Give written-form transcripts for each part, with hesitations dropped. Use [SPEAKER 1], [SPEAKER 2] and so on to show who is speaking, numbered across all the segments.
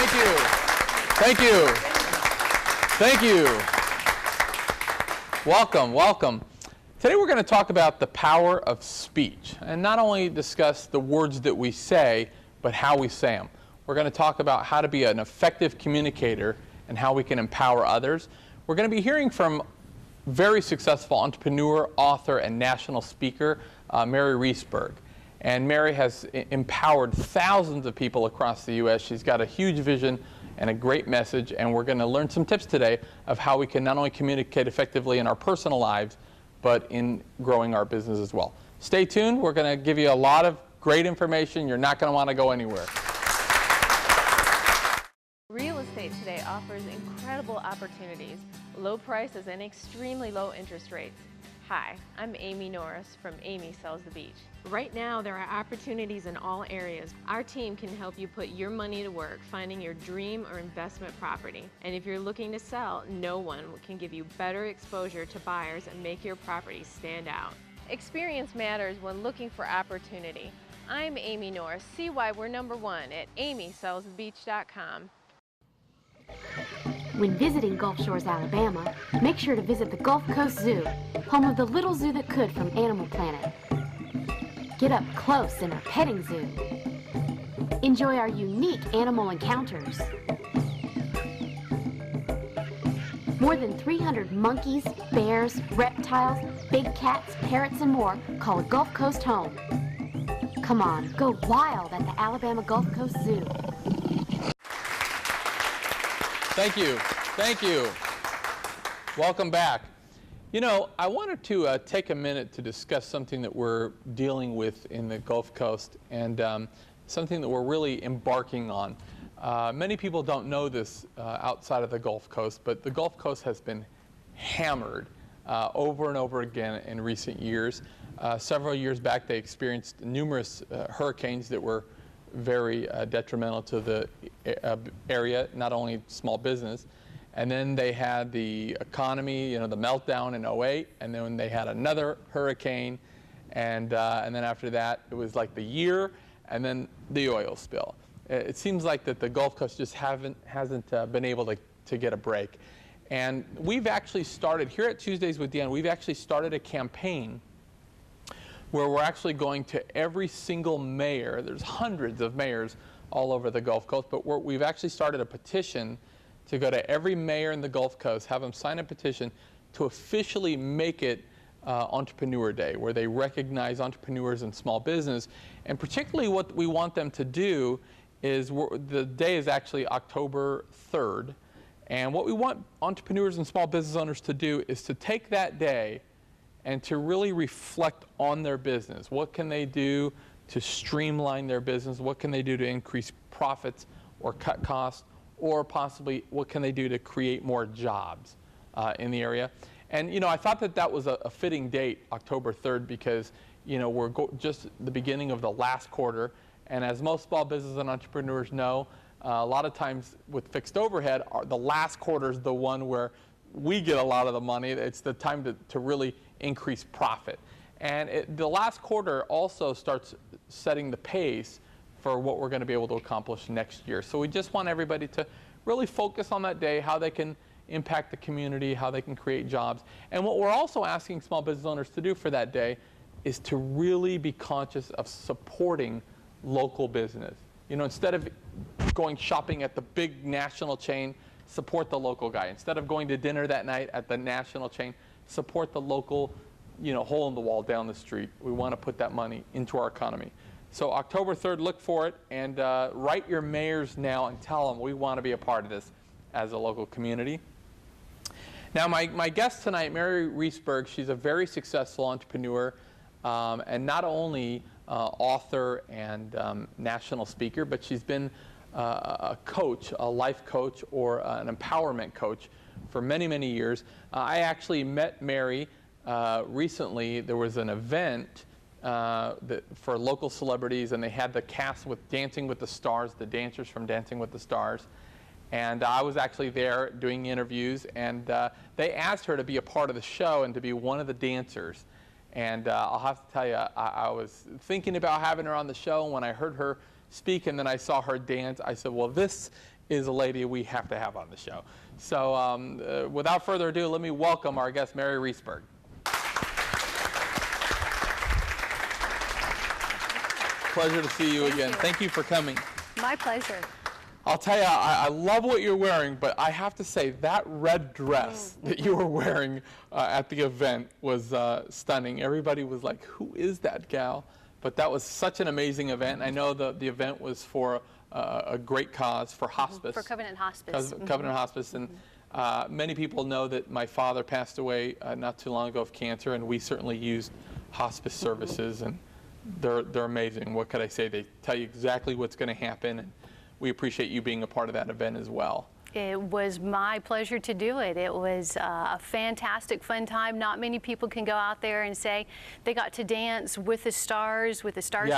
[SPEAKER 1] Thank you. Thank you. Thank you. Welcome, welcome. Today we're going to talk about the power of speech, and not only discuss the words that we say, but how we say them. We're going to talk about how to be an effective communicator and how we can empower others. We're going to be hearing from very successful entrepreneur, author, and national speaker, Mary Riesburg. And Mary has empowered thousands of people across the U.S. She's got a huge vision and a great message, and we're going to learn some tips today of how we can not only communicate effectively in our personal lives, but in growing our business as well. Stay tuned. We're going to give you a lot of great information. You're not going to want to go anywhere.
[SPEAKER 2] Real estate today offers incredible opportunities, low prices, and extremely low interest rates. Hi, I'm Amy Norris from Amy Sells the Beach. Right now, there are opportunities in all areas. Our team can help you put your money to work finding your dream or investment property. And if you're looking to sell, no one can give you better exposure to buyers and make your property stand out. Experience matters when looking for opportunity. I'm Amy Norris. See why we're #1 at amysellsthebeach.com.
[SPEAKER 3] When visiting Gulf Shores, Alabama, make sure to visit the Gulf Coast Zoo, home of the little zoo that could from Animal Planet. Get up close in our petting zoo. Enjoy our unique animal encounters. More than 300 monkeys, bears, reptiles, big cats, parrots, and more call Gulf Coast home. Come on, go wild at the Alabama Gulf Coast Zoo.
[SPEAKER 1] Thank you. Thank you. Welcome back. You know, I wanted to take a minute to discuss something that we're dealing with in the Gulf Coast, and something that we're really embarking on. Many people don't know this outside of the Gulf Coast, but the Gulf Coast has been hammered over and over again in recent years. Several years back, they experienced numerous hurricanes that were very detrimental to the area, not only small business. And then they had the economy, you know, the meltdown in '08, and then they had another hurricane, and then after that, it was like the year, and then the oil spill. It seems like that the Gulf Coast just hasn't been able to get a break. And we've actually started, here at Tuesdays with Dan, we've actually started a campaign where we're actually going to every single mayor. There's hundreds of mayors all over the Gulf Coast, but we've actually started a petition to go to every mayor in the Gulf Coast, have them sign a petition to officially make it Entrepreneur Day, where they recognize entrepreneurs and small business. And particularly what we want them to do is, the day is actually October 3rd, and what we want entrepreneurs and small business owners to do is to take that day and to really reflect on their business. What can they do to streamline their business? What can they do to increase profits or cut costs? Or possibly, what can they do to create more jobs in the area? And, you know, I thought that was a fitting date, October 3rd, because, you know, we're just the beginning of the last quarter. And as most small business and entrepreneurs know, a lot of times with fixed overhead, the last quarter is the one where we get a lot of the money. It's the time to really increase profit. And the last quarter also starts setting the pace for what we're going to be able to accomplish next year. So we just want everybody to really focus on that day, how they can impact the community, how they can create jobs. And what we're also asking small business owners to do for that day is to really be conscious of supporting local business. You know, instead of going shopping at the big national chain, support the local guy. Instead of going to dinner that night at the national chain, support the local, you know, hole in the wall down the street. We want to put that money into our economy. So October 3rd, look for it, and write your mayors now and tell them we want to be a part of this as a local community. Now, my guest tonight, Mary Riesburg, she's a very successful entrepreneur, and not only author and national speaker, but she's been a coach, a life coach, or an empowerment coach for many, many years. I actually met Mary recently. There was an event for local celebrities, and they had the cast with Dancing with the Stars, the dancers from Dancing with the Stars. And I was actually there doing interviews, and they asked her to be a part of the show and to be one of the dancers. And I'll have to tell you, I was thinking about having her on the show, and when I heard her speak and then I saw her dance, I said, well, this is a lady we have to have on the show. So without further ado, let me welcome our guest, Mary Riesburg. Pleasure to see you again. Thank you for coming.
[SPEAKER 4] My pleasure.
[SPEAKER 1] I'll tell you, I love what you're wearing, but I have to say that red dress that you were wearing at the event was stunning. Everybody was like, who is that gal? But that was such an amazing event. I know the event was for a great cause, for hospice.
[SPEAKER 4] For Covenant Hospice.
[SPEAKER 1] Covenant Hospice. And many people know that my father passed away not too long ago of cancer, and we certainly used hospice services, and they're amazing. What could I say? They tell you exactly what's going to happen, and we appreciate you being a part of that event as well.
[SPEAKER 4] It was my pleasure to do it. It was a fantastic, fun time. Not many people can go out there and say they got to dance with the stars you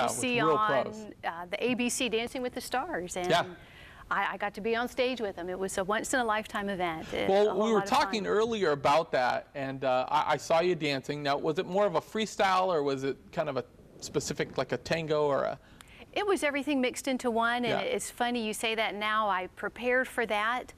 [SPEAKER 4] see on the ABC Dancing with the Stars. And I got to be on stage with them. It was a once-in-a-lifetime event.
[SPEAKER 1] Well, we were talking earlier about that, and I saw you dancing. Now, was it more of a freestyle, or was it kind of a specific, like a tango or a...
[SPEAKER 4] It was everything mixed into one, and it's funny you say that now. I prepared for that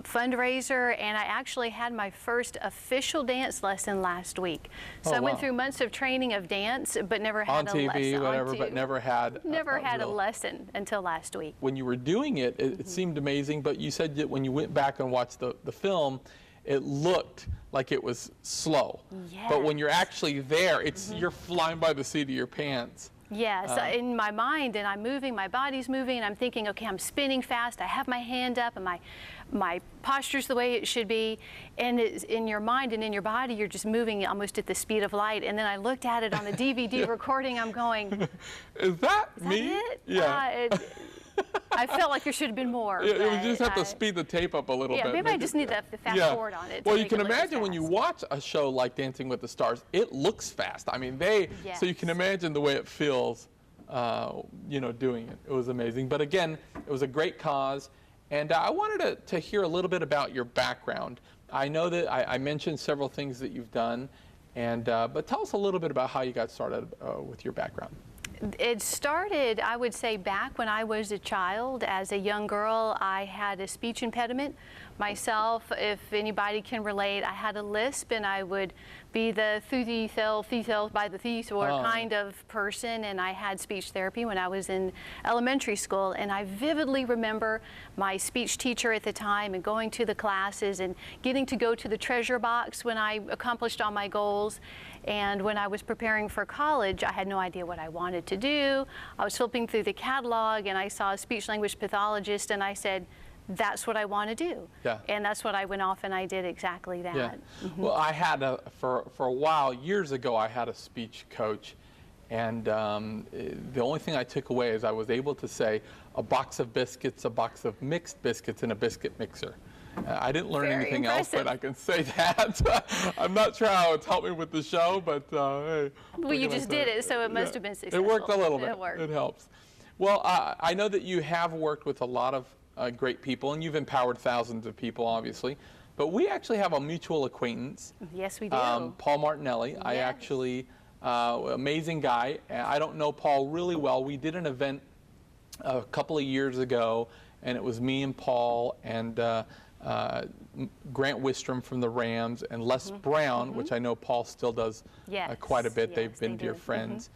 [SPEAKER 4] fundraiser, and I actually had my first official dance lesson last week. So I went through months of training of dance, but never had a lesson. On TV,
[SPEAKER 1] whatever, but never had
[SPEAKER 4] a lesson until last week.
[SPEAKER 1] When you were doing it, it seemed amazing, but you said that when you went back and watched the film, it looked like it was slow.
[SPEAKER 4] Yes.
[SPEAKER 1] But when you're actually there, it's you're flying by the seat of your pants.
[SPEAKER 4] Yes, in my mind, and I'm moving, my body's moving, and I'm thinking, okay, I'm spinning fast, I have my hand up, and my posture's the way it should be, and it's in your mind and in your body, you're just moving almost at the speed of light. And then I looked at it on the DVD recording, I'm going,
[SPEAKER 1] is that me?
[SPEAKER 4] It?
[SPEAKER 1] Yeah.
[SPEAKER 4] I felt like there should have been more.
[SPEAKER 1] You just have to speed the tape up a little bit.
[SPEAKER 4] Yeah, maybe I just need to fast forward on it.
[SPEAKER 1] Well, you can imagine when you watch a show like Dancing with the Stars, it looks fast. I mean, so you can imagine the way it feels, you know, doing it. It was amazing. But again, it was a great cause. And I wanted to hear a little bit about your background. I know that I mentioned several things that you've done, but tell us a little bit about how you got started with your background.
[SPEAKER 4] It started, I would say, back when I was a child. As a young girl, I had a speech impediment. Myself, if anybody can relate, I had a lisp, and I would be the by the thief or kind of person, and I had speech therapy when I was in elementary school. And I vividly remember my speech teacher at the time and going to the classes and getting to go to the treasure box when I accomplished all my goals. And when I was preparing for college, I had no idea what I wanted to do. I was flipping through the catalog, and I saw a speech-language pathologist, and I said, that's what I want to do. Yeah. And that's what I went off and I did exactly that. Yeah.
[SPEAKER 1] Well, I had for a while, years ago, I had a speech coach, and the only thing I took away is I was able to say a box of biscuits, a box of mixed biscuits, and a biscuit mixer. I didn't learn anything else, but I can say that. I'm not sure how it's helped me with the show, but hey.
[SPEAKER 4] Well, you just did it, so it must have been successful.
[SPEAKER 1] It worked a little bit.
[SPEAKER 4] It worked.
[SPEAKER 1] It helps. Well, I know that you have worked with a lot of great people, and you've empowered thousands of people, obviously. But we actually have a mutual acquaintance.
[SPEAKER 4] Yes, we do.
[SPEAKER 1] Paul Martinelli. Yes. I actually, amazing guy. I don't know Paul really well. We did an event a couple of years ago, and it was me and Paul and Grant Wistrom from the Rams and Les Brown, which I know Paul still does quite a bit.
[SPEAKER 4] Yes,
[SPEAKER 1] they've been dear friends.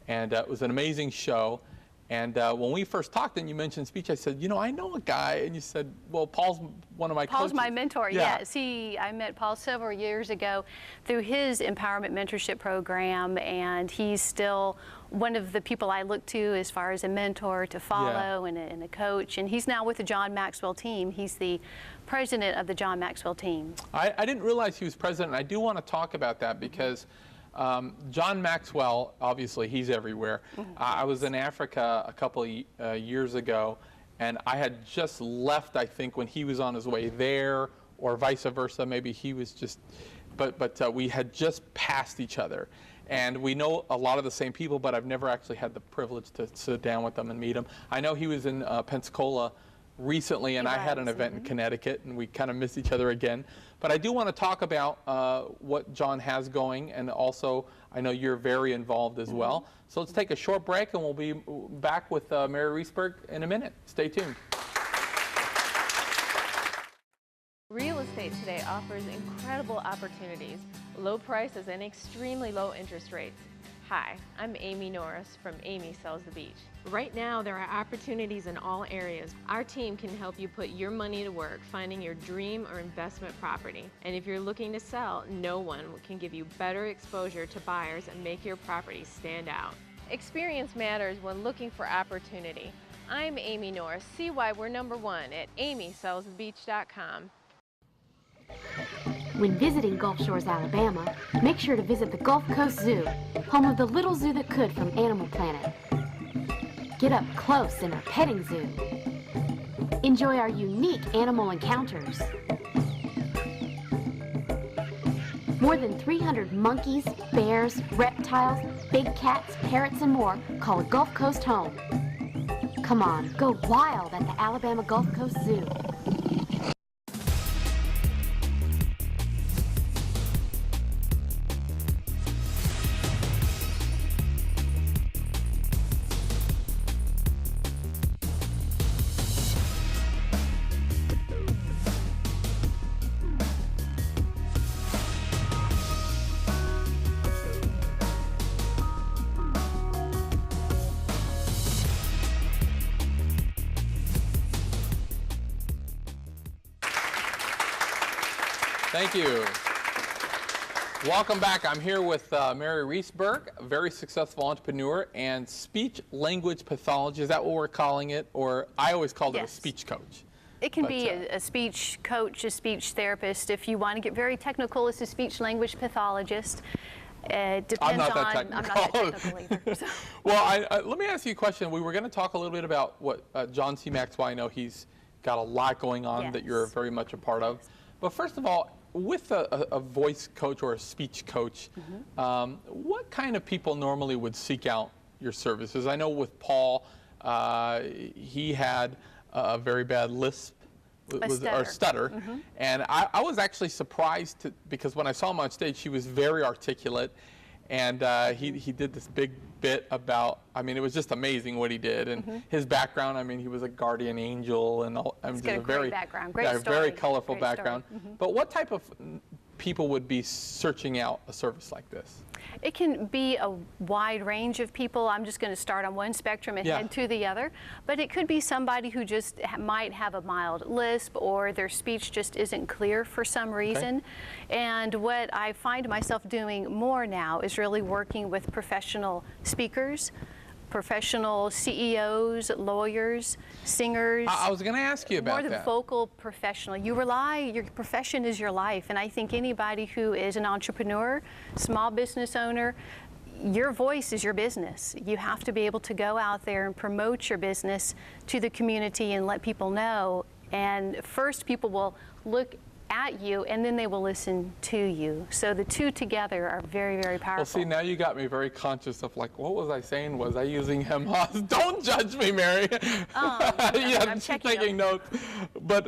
[SPEAKER 1] And it was an amazing show. And when we first talked and you mentioned speech, I said, you know, I know a guy. And you said, well, Paul's one of my coaches.
[SPEAKER 4] Paul's my mentor, yes. I met Paul several years ago through his empowerment mentorship program, and he's still one of the people I look to as far as a mentor to follow and a coach. And he's now with the John Maxwell team. He's the president of the John Maxwell team. I didn't realize he was president. I do want to talk about that because John Maxwell, obviously, he's everywhere. I was in Africa a couple of years ago, and I had just left, I think, when he was on his way there, or vice versa. Maybe he was just, but we had just passed each other. And we know a lot of the same people, but I've never actually had the privilege to sit down with them and meet them. I know he was in Pensacola recently, and I had an event in Connecticut, and we kind of missed each other again. But I do want to talk about what John has going, and also I know you're very involved as well. So let's take a short break, and we'll be back with Mary Riesburg in a minute. Stay tuned.
[SPEAKER 2] estate today offers incredible opportunities, low prices, and extremely low interest rates. Hi, I'm Amy Norris from Amy Sells the Beach. Right now, there are opportunities in all areas. Our team can help you put your money to work finding your dream or investment property. And if you're looking to sell, no one can give you better exposure to buyers and make your property stand out. Experience matters when looking for opportunity. I'm Amy Norris. See why we're #1 at amysellsthebeach.com.
[SPEAKER 3] When visiting Gulf Shores, Alabama, make sure to visit the Gulf Coast Zoo, home of the little zoo that could from Animal Planet. Get up close in our petting zoo. Enjoy our unique animal encounters. More than 300 monkeys, bears, reptiles, big cats, parrots, and more call a Gulf Coast home. Come on, go wild at the Alabama Gulf Coast Zoo.
[SPEAKER 1] Thank you. Welcome back. I'm here with Mary Riesburg, a very successful entrepreneur and speech-language pathology. Is that what we're calling it? Or I always called it a speech coach.
[SPEAKER 4] It can be a speech coach, a speech therapist. If you want to get very technical, it's a speech-language pathologist. It depends
[SPEAKER 1] I'm not that
[SPEAKER 4] on.
[SPEAKER 1] technical.
[SPEAKER 4] I'm not that technical either. So.
[SPEAKER 1] Well, let me ask you a question. We were going to talk a little bit about what John C. Maxwell. I know he's got a lot going on that you're very much a part of. But first of all, with a voice coach or a speech coach, what kind of people normally would seek out your services? I know with Paul, he had a very bad lisp, or stutter, and I was actually surprised because when I saw him on stage, he was very articulate, and he did this big bit about, I mean, it was just amazing what he did, and his background, I mean, he was a guardian angel, and all, I mean,
[SPEAKER 4] got a great background, great story.
[SPEAKER 1] Very colorful background. But what type of people would be searching out a service like this?
[SPEAKER 4] It can be a wide range of people. I'm just going to start on one spectrum and head to the other. But it could be somebody who just might have a mild lisp, or their speech just isn't clear for some reason. And what I find myself doing more now is really working with professional speakers, professional CEOs, lawyers, singers.
[SPEAKER 1] I was going to ask you about that.
[SPEAKER 4] More the vocal professional. Your profession is your life, and I think anybody who is an entrepreneur, small business owner, your voice is your business. You have to be able to go out there and promote your business to the community and let people know. And first, people will look at you, and then they will listen to you. So the two together are very, very powerful.
[SPEAKER 1] Well, see, now you got me very conscious of, like, what was I saying? Was I using hem haws? Don't judge me, Mary.
[SPEAKER 4] I'm
[SPEAKER 1] taking notes. But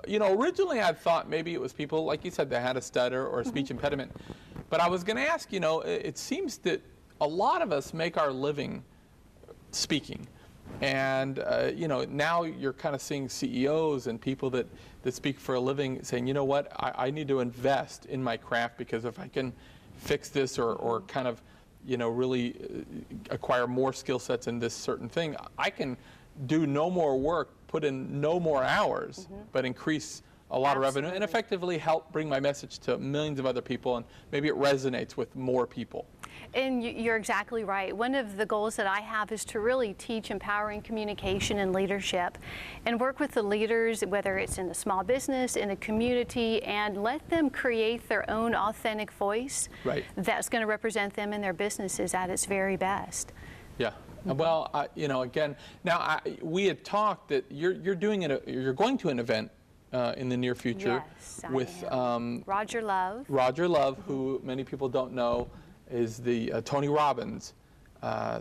[SPEAKER 1] you know, originally I thought maybe it was people, like you said, that had a stutter or a speech impediment. But I was going to ask, you know, it seems that a lot of us make our living speaking. And, you know, now you're kind of seeing CEOs and people that speak for a living saying, you know what, I need to invest in my craft, because if I can fix this or kind of, you know, really acquire more skill sets in this certain thing, I can do no more work, put in no more hours, but increase a lot of revenue and effectively help bring my message to millions of other people, and maybe it resonates with more people.
[SPEAKER 4] And you're exactly right. One of the goals that I have is to really teach empowering communication and leadership, and work with the leaders, whether it's in a small business, in a community, and let them create their own authentic voice that's going to represent them and their businesses at its very best.
[SPEAKER 1] Yeah. Well, you know, again, now we had talked that you're doing it. You're going to an event in the near future with
[SPEAKER 4] Roger Love.
[SPEAKER 1] Roger Love, who many people don't know, is the Tony Robbins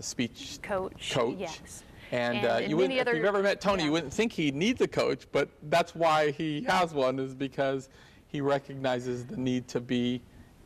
[SPEAKER 1] speech coach.
[SPEAKER 4] Yes.
[SPEAKER 1] And if you've ever met Tony, you wouldn't think he needs a coach, but that's why he has one, is because he recognizes the need to be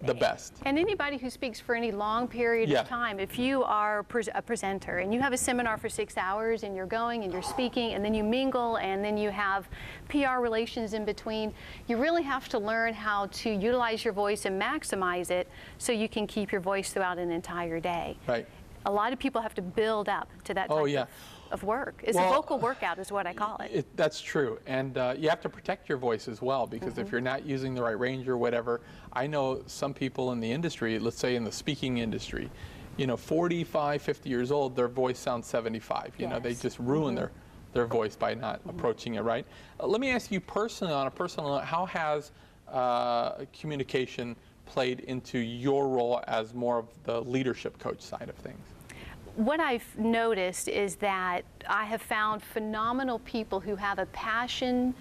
[SPEAKER 1] the best.
[SPEAKER 4] And anybody who speaks for any long period
[SPEAKER 1] Yeah.
[SPEAKER 4] of time, if you are a presenter and you have a seminar for 6 hours and you're going and you're speaking and then you mingle and then you have PR relations in between, you really have to learn how to utilize your voice and maximize it so you can keep your voice throughout an entire day.
[SPEAKER 1] Right.
[SPEAKER 4] A lot of people have to build up to that type of work. It's a vocal workout is what I call it.
[SPEAKER 1] That's true. And you have to protect your voice as well, because if you're not using the right range or whatever, I know some people in the industry, let's say in the speaking industry, you know, 45, 50 years old, their voice sounds 75. You know, they just ruin their voice by not approaching it right. Let me ask you personally, on a personal note, how has communication played into your role as more of the leadership coach side of things?
[SPEAKER 4] What I've noticed is that I have found phenomenal people who have a passion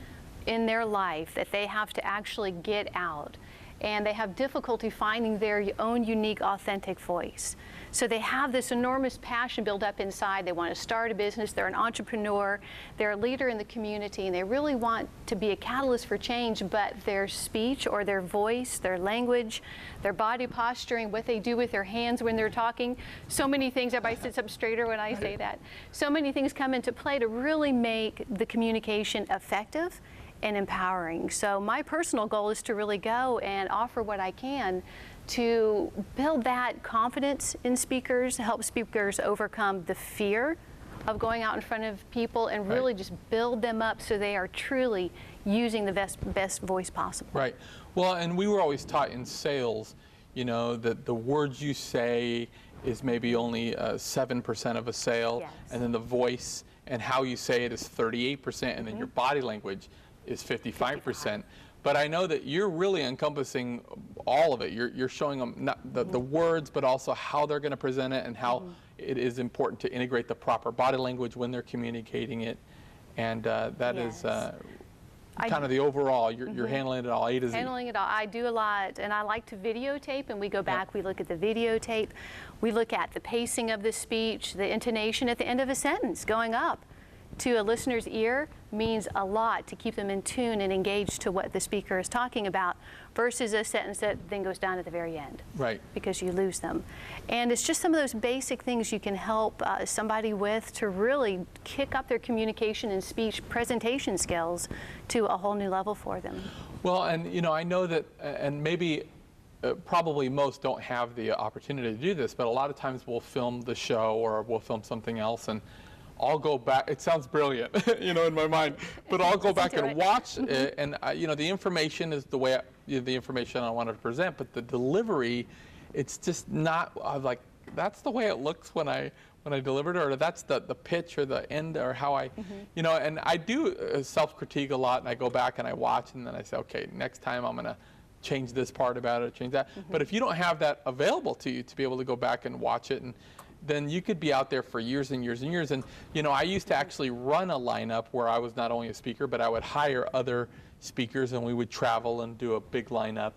[SPEAKER 4] in their life that they have to actually get out, and they have difficulty finding their own unique, authentic voice. So they have this enormous passion built up inside. They want to start a business. They're an entrepreneur. They're a leader in the community, and they really want to be a catalyst for change, but their speech or their voice, their language, their body posturing, what they do with their hands when they're talking, so many things, everybody sits up straighter when I say that, so many things come into play to really make the communication effective and empowering. So my personal goal is to really go and offer what I can to build that confidence in speakers, help speakers overcome the fear of going out in front of people, and really just build them up so they are truly using the best voice possible.
[SPEAKER 1] Right. Well, and we were always taught in sales, you know, that the words you say is maybe only 7% of a sale, and then the voice and how you say it is 38%, and then your body language is 55%. But I know that you're really encompassing all of it. You're showing them not the words, but also how they're going to present it and how it is important to integrate the proper body language when they're communicating it. And that is kind of the overall, you're handling it all, A to Z.
[SPEAKER 4] Handling it all. I do a lot, and I like to videotape, and we go back, we look at the videotape, we look at the pacing of the speech, the intonation at the end of a sentence going up to a listener's ear means a lot to keep them in tune and engaged to what the speaker is talking about, versus a sentence that then goes down at the very end.
[SPEAKER 1] Right.
[SPEAKER 4] Because you lose them. And it's just some of those basic things you can help somebody with to really kick up their communication and speech presentation skills to a whole new level for them. Well,
[SPEAKER 1] and you know, I know that, and maybe probably most don't have the opportunity to do this, but a lot of times we'll film the show or we'll film something else, and I'll go back. It sounds brilliant, you know, in my mind, but I'll go back and watch it, and you know, the information is the way the information I wanted to present, but the delivery, it's just not. I'm like, that's the way it looks when I delivered it, or that's the pitch or the end or how I, you know. And I do self-critique a lot, and I go back and I watch, and then I say, okay, next time I'm gonna change this part about it, change that. But if you don't have that available to you to be able to go back and watch it, and then you could be out there for years and years and years. And you know, I used to actually run a lineup where I was not only a speaker, but I would hire other speakers, and we would travel and do a big lineup.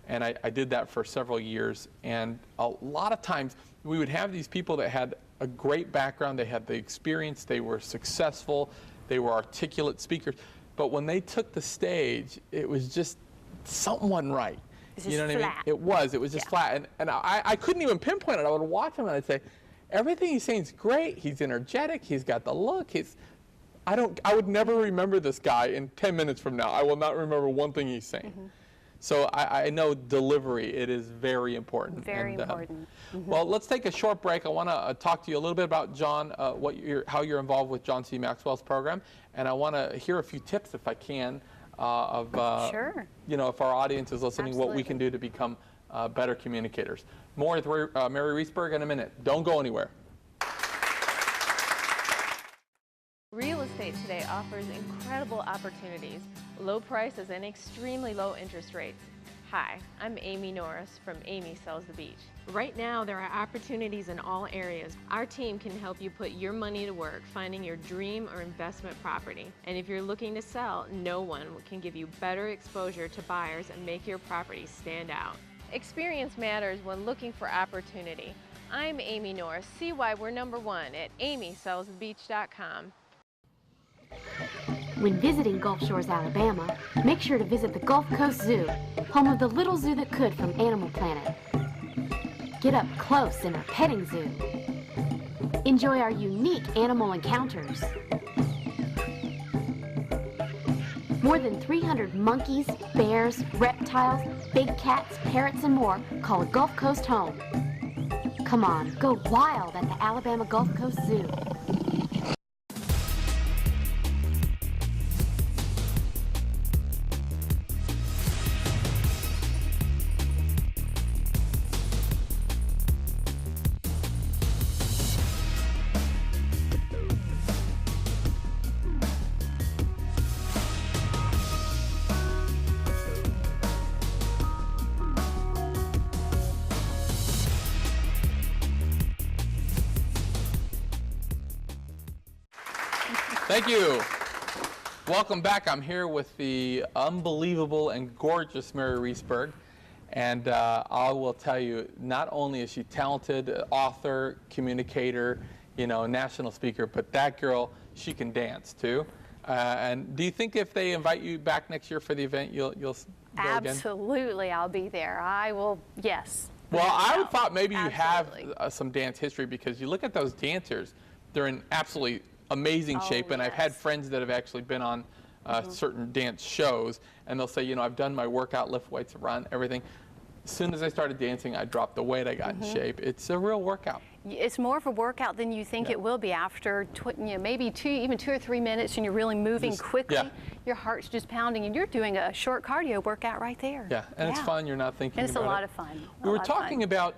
[SPEAKER 1] And I did that for several years. And a lot of times we would have these people that had a great background, they had the experience, they were successful, they were articulate speakers. But when they took the stage, it was just something wasn't right. You know what I mean? It was just flat. And I couldn't even pinpoint it. I would watch him and I'd say, everything he's saying is great. He's energetic. He's got the look. I would never remember this guy in 10 minutes from now. I will not remember one thing he's saying. So I know delivery, it is very important.
[SPEAKER 4] Very important.
[SPEAKER 1] Well, let's take a short break. I want to talk to you a little bit about John, how you're involved with John C. Maxwell's program, and I want to hear a few tips, if I can, of you know, if our audience is listening, what we can do to become better communicators. More with Mary Riesburg in a minute. Don't go anywhere.
[SPEAKER 2] Real estate today offers incredible opportunities, low prices, and extremely low interest rates. Hi, I'm Amy Norris from Amy Sells the Beach. Right now, there are opportunities in all areas. Our team can help you put your money to work finding your dream or investment property. And if you're looking to sell, no one can give you better exposure to buyers and make your property stand out. Experience matters when looking for opportunity. I'm Amy Norris. See why we're #1 at amysellsthebeach.com.
[SPEAKER 3] When visiting Gulf Shores, Alabama, make sure to visit the Gulf Coast Zoo, home of the little zoo that could from Animal Planet. Get up close in our petting zoo. Enjoy our unique animal encounters. More than 300 monkeys, bears, reptiles, big cats, parrots, and more call Gulf Coast home. Come on, go wild at the Alabama Gulf Coast Zoo.
[SPEAKER 1] Thank you. Welcome back. I'm here with the unbelievable and gorgeous Mary Riesburg. And I will tell you, not only is she talented, author, communicator, you know, national speaker, but that girl, she can dance too. And do you think if they invite you back next year for the event, you'll go again?
[SPEAKER 4] Absolutely, I'll be there. I will, yes.
[SPEAKER 1] Well, I would thought maybe you
[SPEAKER 4] Absolutely.
[SPEAKER 1] have some dance history, because you look at those dancers, they're in absolutely amazing shape, and I've had friends that have actually been on certain dance shows, and they'll say, you know, I've done my workout, lift weights, run, everything. As soon as I started dancing, I dropped the weight, I got in shape. It's a real workout.
[SPEAKER 4] It's more of a workout than you think it will be after, you know, maybe even 2 or 3 minutes, and you're really moving quickly. Your heart's just pounding, and you're doing a short cardio workout right there.
[SPEAKER 1] Yeah, and it's fun. You're not thinking
[SPEAKER 4] and it's
[SPEAKER 1] about it.
[SPEAKER 4] a lot of fun.
[SPEAKER 1] We were talking about,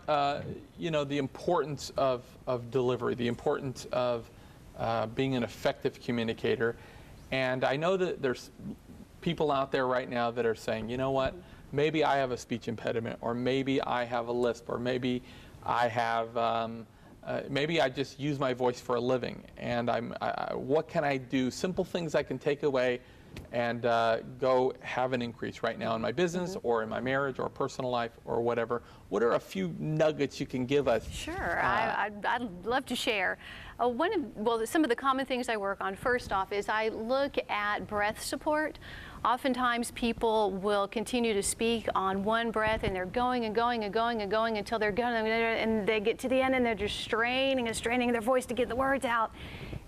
[SPEAKER 1] you know, the importance of delivery, the importance of being an effective communicator. And I know that there's people out there right now that are saying, you know what, maybe I have a speech impediment, or maybe I have a lisp, or maybe I have, maybe I just use my voice for a living, and what can I do? Simple things I can take away and go have an increase right now in my business or in my marriage or personal life or whatever. What are a few nuggets you can give us?
[SPEAKER 4] Sure, I'd love to share. Some of the common things I work on, first off, is I look at breath support. Oftentimes people will continue to speak on one breath, and they're going and going and going and going until they're going, and they get to the end and they're just straining and straining their voice to get the words out.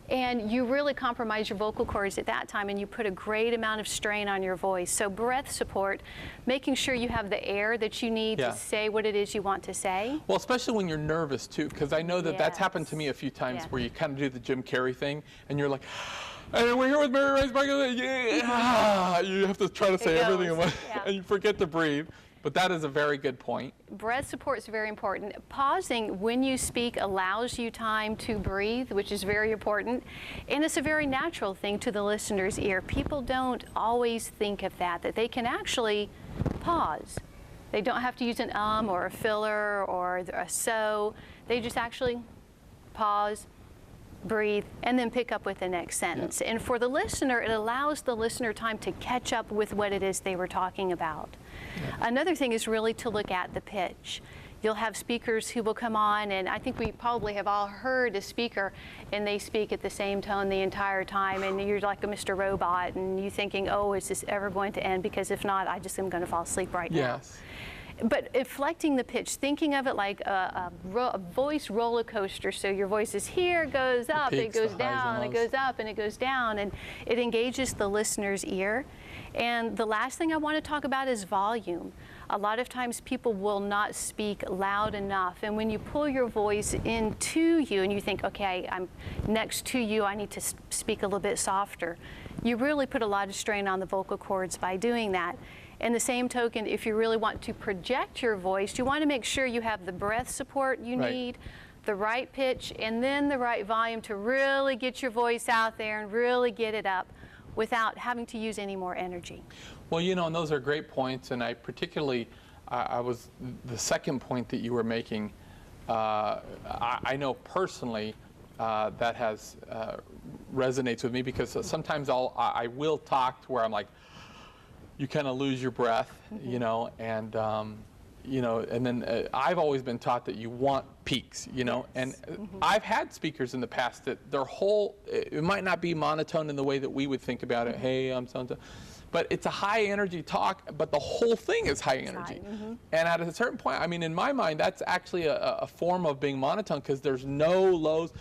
[SPEAKER 4] And you really compromise your vocal cords at that time, and you put a great amount of strain on your voice. So breath support, making sure you have the air that you need to say what it is you want to say.
[SPEAKER 1] Well, especially when you're nervous too, because I know that that's happened to me a few times where you kind of do the Jim Carrey thing, and you're like, and we're here with Mary Riesburg, you have to try to say everything in one, and you forget to breathe. But that is a very good point.
[SPEAKER 4] Breath support is very important. Pausing when you speak allows you time to breathe, which is very important. And it's a very natural thing to the listener's ear. People don't always think of that they can actually pause. They don't have to use an or a filler or a so. They just actually pause, breathe, and then pick up with the next sentence. And for the listener, it allows the listener time to catch up with what it is they were talking about. Another thing is really to look at the pitch. You'll have speakers who will come on, and I think we probably have all heard a speaker, and they speak at the same tone the entire time, and you're like a Mr. Robot, and you're thinking, oh, is this ever going to end? Because if not, I just am going to fall asleep right now. But inflecting the pitch, thinking of it like a voice roller coaster. So your voice is here, goes up, it goes down, it goes up, and it goes down, and it engages the listener's ear. And the last thing I want to talk about is volume. A lot of times people will not speak loud enough, and when you pull your voice into you and you think, okay, I'm next to you, I need to speak a little bit softer, you really put a lot of strain on the vocal cords by doing that. In the same token, if you really want to project your voice, you want to make sure you have the breath support you need, the right pitch, and then the right volume to really get your voice out there and really get it up without having to use any more energy.
[SPEAKER 1] Well, you know, and those are great points, and I particularly, the second point that you were making, I know personally that has resonates with me, because sometimes I will talk to where I'm like, you kind of lose your breath, you know, and you know, and then I've always been taught that you want peaks, you know, and I've had speakers in the past that their whole, it might not be monotone in the way that we would think about it, hey, I'm so-and-so, but it's a high energy talk, but the whole thing is high energy. And at a certain point, I mean, in my mind, that's actually a form of being monotone because there's no lows.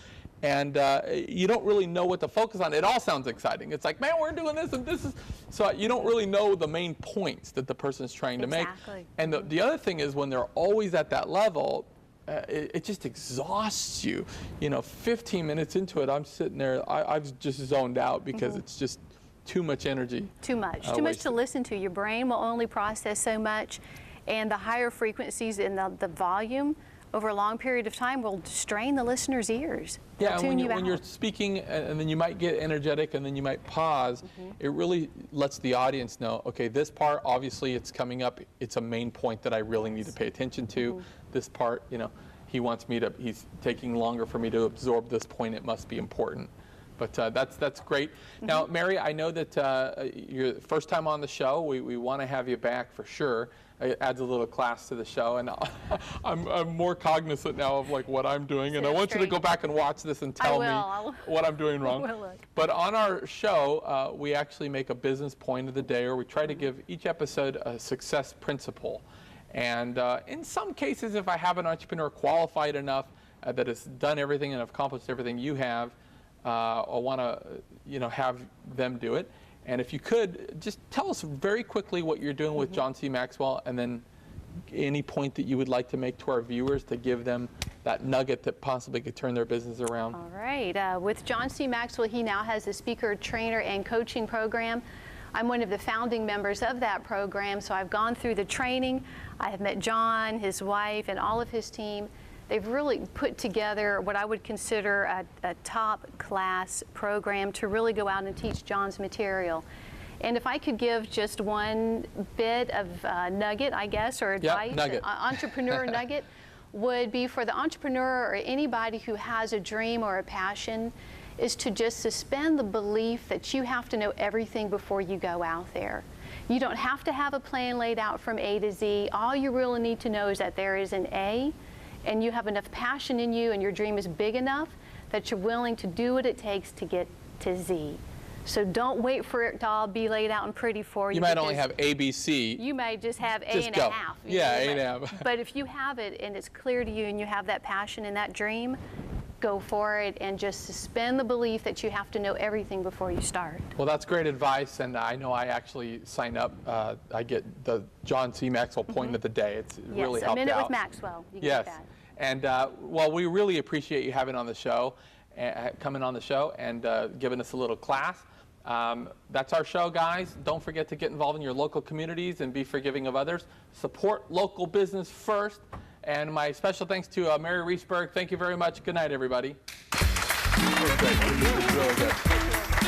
[SPEAKER 1] And you don't really know what to focus on. It all sounds exciting. It's like, man, we're doing this and this is, so you don't really know the main points that the person's trying to make. And the other thing is when they're always at that level, it just exhausts you. You know, 15 minutes into it, I'm sitting there, I've just zoned out because it's just too much energy.
[SPEAKER 4] Too much to listen to. Your brain will only process so much, and the higher frequencies in the volume over a long period of time will strain the listener's ears.
[SPEAKER 1] Yeah, and when you're speaking and then you might get energetic and then you might pause, it really lets the audience know, okay, this part, obviously it's coming up, it's a main point that I really need to pay attention to. This part, you know, he's taking longer for me to absorb this point, it must be important. But that's great. Now, Mary, I know that you're the first time on the show. We want to have you back for sure. It adds a little class to the show, and I'm more cognizant now of like what I'm doing, and I want you to go back and watch this and tell me what I'm doing wrong. But on our show, we actually make a business point of the day, or we try to give each episode a success principle. And in some cases, if I have an entrepreneur qualified enough that has done everything and accomplished everything you have, I want to, have them do it. And if you could, just tell us very quickly what you're doing with John C. Maxwell, and then any point that you would like to make to our viewers to give them that nugget that possibly could turn their business around.
[SPEAKER 4] All right. With John C. Maxwell, he now has a speaker, trainer, and coaching program. I'm one of the founding members of that program, so I've gone through the training. I have met John, his wife, and all of his team. They've really put together what I would consider a top-class program to really go out and teach John's material. And if I could give just one bit of nugget, I guess, or advice, entrepreneur nugget, would be for the entrepreneur or anybody who has a dream or a passion, is to just suspend the belief that you have to know everything before you go out there. You don't have to have a plan laid out from A to Z. All you really need to know is that there is an A, and you have enough passion in you and your dream is big enough that you're willing to do what it takes to get to Z. So don't wait for it to all be laid out and pretty for you.
[SPEAKER 1] You might only have A, B, C.
[SPEAKER 4] You may just have A and a half.
[SPEAKER 1] Yeah, A and a half.
[SPEAKER 4] But if you have it and it's clear to you and you have that passion and that dream, go for it and just suspend the belief that you have to know everything before you start.
[SPEAKER 1] Well, that's great advice, and I know I actually sign up. I get the John C. Maxwell point of the day. It's really helped out.
[SPEAKER 4] Yes, a minute with Maxwell. You get that.
[SPEAKER 1] And well, we really appreciate you having on the show, coming on the show, and giving us a little class. That's our show, guys. Don't forget to get involved in your local communities and be forgiving of others. Support local business first. And my special thanks to Mary Riesburg. Thank you very much. Good night, everybody. That was great. It was really good.